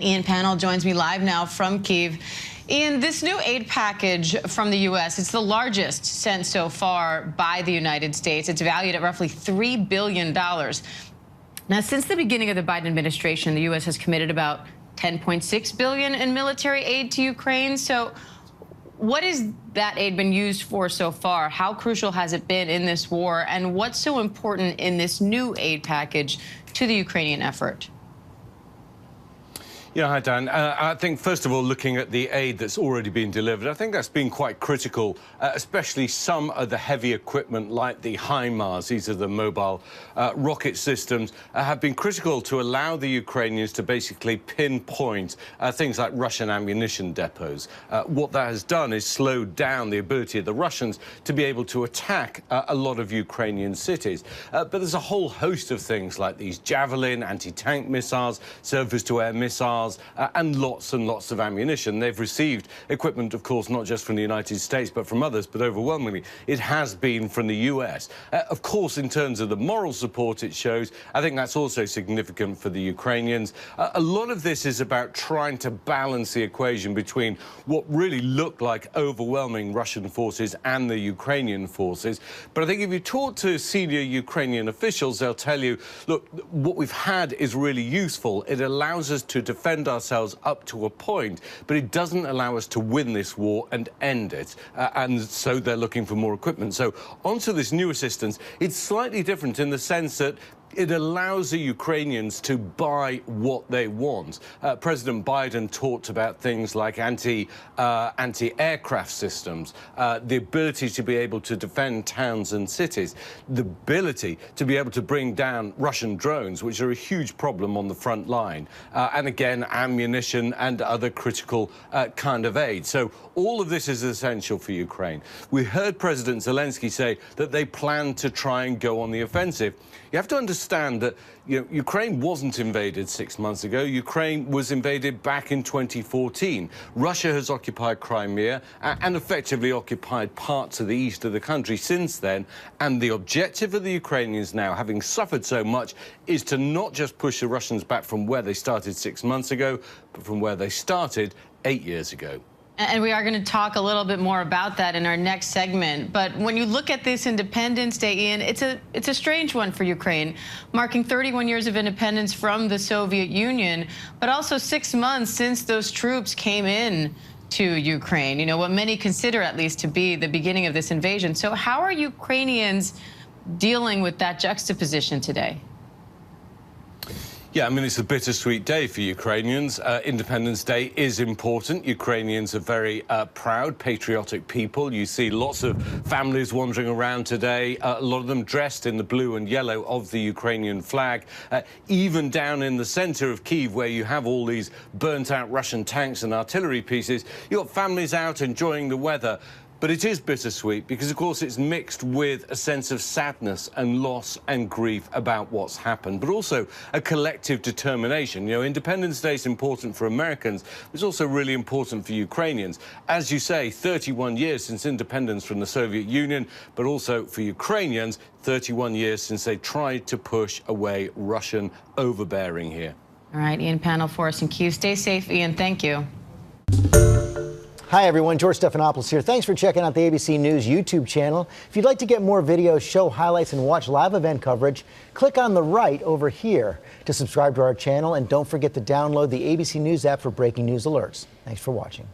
Ian Pannell joins me live now from Kyiv. Ian, this new aid package from the U.S., it's the largest sent so far by the United States. It's valued at roughly $3 billion. Now, since the beginning of the Biden administration, the U.S. has committed about $10.6 billion in military aid to Ukraine. So what has that aid been used for so far? How crucial has it been in this war? And what's so important in this new aid package to the Ukrainian effort? Yeah, hi, Dan. I think, first of all, looking at the aid that's already been delivered, I think that's been quite critical, especially some of the heavy equipment like the HIMARS, these are the mobile rocket systems, have been critical to allow the Ukrainians to basically pinpoint things like Russian ammunition depots. What that has done is slowed down the ability of the Russians to be able to attack a lot of Ukrainian cities. But there's a whole host of things like these Javelin, anti-tank missiles, surface-to-air missiles, and lots of ammunition. They've received equipment, of course, not just from the United States, but from others, but overwhelmingly it has been from the US. Of course, in terms of the moral support it shows, I think that's also significant for the Ukrainians. A lot of this is about trying to balance the equation between what really look like overwhelming Russian forces and the Ukrainian forces. But I think if you talk to senior Ukrainian officials, they'll tell you, look, what we've had is really useful. It allows us to defend ourselves up to a point, but it doesn't allow us to win this war and end it. And so they're looking for more equipment. So onto this new assistance, it's slightly different in the sense that it allows the Ukrainians to buy what they want. President Biden talked about things like anti-aircraft systems, the ability to be able to defend towns and cities, the ability to be able to bring down Russian drones, which are a huge problem on the front line, and again, ammunition and other critical kind of aid. So all of this is essential for Ukraine. We heard President Zelensky say that they plan to try and go on the offensive. You have to understand that Ukraine wasn't invaded 6 months ago. Ukraine was invaded back in 2014. Russia has occupied Crimea and effectively occupied parts of the east of the country since then. And the objective of the Ukrainians now, having suffered so much, is to not just push the Russians back from where they started 6 months ago, but from where they started 8 years ago. And we are going to talk a little bit more about that in our next segment. But when you look at this Independence Day, Ian, it's a strange one for Ukraine, marking 31 years of independence from the Soviet Union, but also 6 months since those troops came in to Ukraine, what many consider at least to be the beginning of this invasion. So how are Ukrainians dealing with that juxtaposition today? Yeah, I mean, it's a bittersweet day for Ukrainians. Independence Day is important. Ukrainians are very proud, patriotic people. You see lots of families wandering around today, a lot of them dressed in the blue and yellow of the Ukrainian flag. Even down in the center of Kyiv, where you have all these burnt-out Russian tanks and artillery pieces, you've got families out enjoying the weather. But it is bittersweet because, of course, it's mixed with a sense of sadness and loss and grief about what's happened, but also a collective determination. Independence Day is important for Americans, but it's also really important for Ukrainians. As you say, 31 years since independence from the Soviet Union, but also for Ukrainians, 31 years since they tried to push away Russian overbearing here. All right, Ian Pannell for us in Kyiv. Stay safe, Ian. Thank you. Hi, everyone. George Stephanopoulos here. Thanks for checking out the ABC News YouTube channel. If you'd like to get more videos, show highlights, and watch live event coverage, click on the right over here to subscribe to our channel. And don't forget to download the ABC News app for breaking news alerts. Thanks for watching.